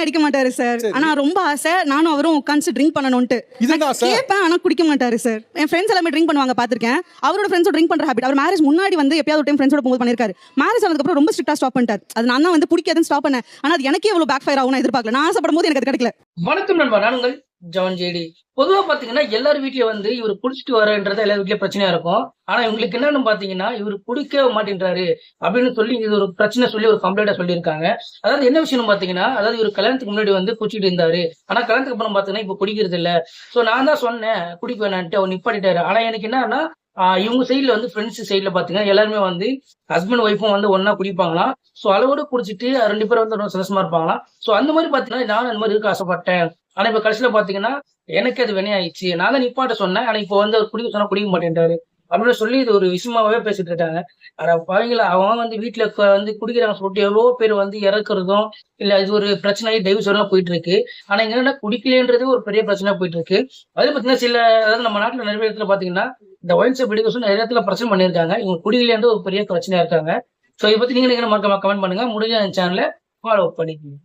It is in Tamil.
அடிக்க மாட்டாரு சார். ஆனா ரொம்ப ஆசை நானும் அவரும் உட்காந்து ட்ரிங்க் பண்ணணும்ட்டு கேட்பேன். ஆனா குடிக்க மாட்டாரு சார். என் ஃப்ரெண்ட்ஸ் எல்லாமே ட்ரிங்க் பண்ணுவாங்க பாத்திருக்கேன். அவரோட ஃப்ரெண்ட்ஸோட ட்ரிங்க் பண்ற ஹேபிட். அவர் மேரேஜ் முன்னாடி வந்து எப்பயாவது ஒரு டைம் ஃப்ரெண்ட்ஸோட போகும்போது பண்ணிருக்காரு. மேரேஜ் ஆனதுக்கு அப்புறம் ரொம்ப ஸ்ட்ரிக்ட்டா ஸ்டாப் பண்ணிட்டாரு. அது நான் தான் வந்து பிடிக்காதுன்னு ஸ்டாப் பண்ணேன். ஆனா அது எனக்கே இவ்வளவு பேக் ஃபயர் ஆகும்னு எதிர்பார்க்கல. நான் ஆசைப்படும் போது எனக்கு அது கிடைக்கல. வணக்கம் நண்பா, நானுங்கள் ஜான் ஜேடி. பொதுவா பாத்தீங்கன்னா எல்லார் வீட்லயும் வந்து இவர் குடிச்சிட்டு வரன்றது எல்லார் வீட்லயும் பிரச்சனையா இருக்கும். ஆனா இவங்களுக்கு என்னன்னு பாத்தீங்கன்னா இவர் குடிக்கவே மாட்டேன்றாரு அப்படின்னு சொல்லி இது ஒரு பிரச்சனை சொல்லி ஒரு கம்ப்ளைண்டா சொல்லியிருக்காங்க. அதாவது என்ன விஷயம் பாத்தீங்கன்னா, அதாவது இவர் கல்யாணத்துக்கு முன்னாடி வந்து குடிச்சிட்டு இருந்தாரு. ஆனா கல்யாணத்துக்கு அப்புறம் பாத்தீங்கன்னா இப்ப குடிக்கிறது இல்ல. சோ நான் தான் சொன்னேன் குடிக்க வேணான்ட்டு, அவர் நிப்பாட்டிட்டாரு. ஆனா எனக்கு என்னன்னா இவங்க சைட்ல வந்து ஃப்ரெண்ட்ஸ் சைட்ல பாத்தீங்கன்னா எல்லாருமே வந்து ஹஸ்பண்ட் ஒய்ஃபும் வந்து ஒன்னா குடிப்பாங்களாம். சோ அளவோட குடிச்சிட்டு 2 பேரும் வந்து ரொம்ப சந்தோஷமா இருப்பாங்களாம். சோ அந்த மாதிரி பாத்தீங்கன்னா நானும் அந்த மாதிரி இருக்க ஆசைப்பட்டேன். ஆனா இப்ப கடைசியில பாத்தீங்கன்னா எனக்கு அது வினையாயிடுச்சு. நான் தான் நிப்பாட்ட சொன்னேன். ஆனா இப்போ வந்து அவர் குடிக்க சொன்னா குடிக்க மாட்டேன்றாரு அப்படின்னு சொல்லி இது ஒரு விஷயமாவே பேசிட்டு இருக்காங்க. ஆனா பாவீங்களா, அவங்க வந்து வீட்டுல வந்து குடிக்கிறாங்க சொல்லிட்டு எவ்வளவோ பேர் வந்து இறக்குறதும் இல்ல இது ஒரு பிரச்சனை டைவர்ஸ் எல்லாம் போயிட்டு இருக்கு. ஆனா இங்க என்னன்னா குடிக்கலன்றது ஒரு பெரிய பிரச்சனை போயிட்டு இருக்கு. அது பாத்தீங்கன்னா சில அதாவது நம்ம நாட்டுல நிறைய இடத்துல பாத்தீங்கன்னா இந்த ஒயின் ஷாப் எடுக்க சொல்லி நிறைய இடத்துல பிரச்சனை பண்ணியிருக்காங்க. இவங்க குடிக்கலன்றது ஒரு பெரிய பிரச்சனையா இருக்காங்க. சோ இதை பத்தி நீங்க மறக்காம கமெண்ட் பண்ணுங்க. முடிஞ்ச சேனலை ஃபாலோ பண்ணிக்கோங்க.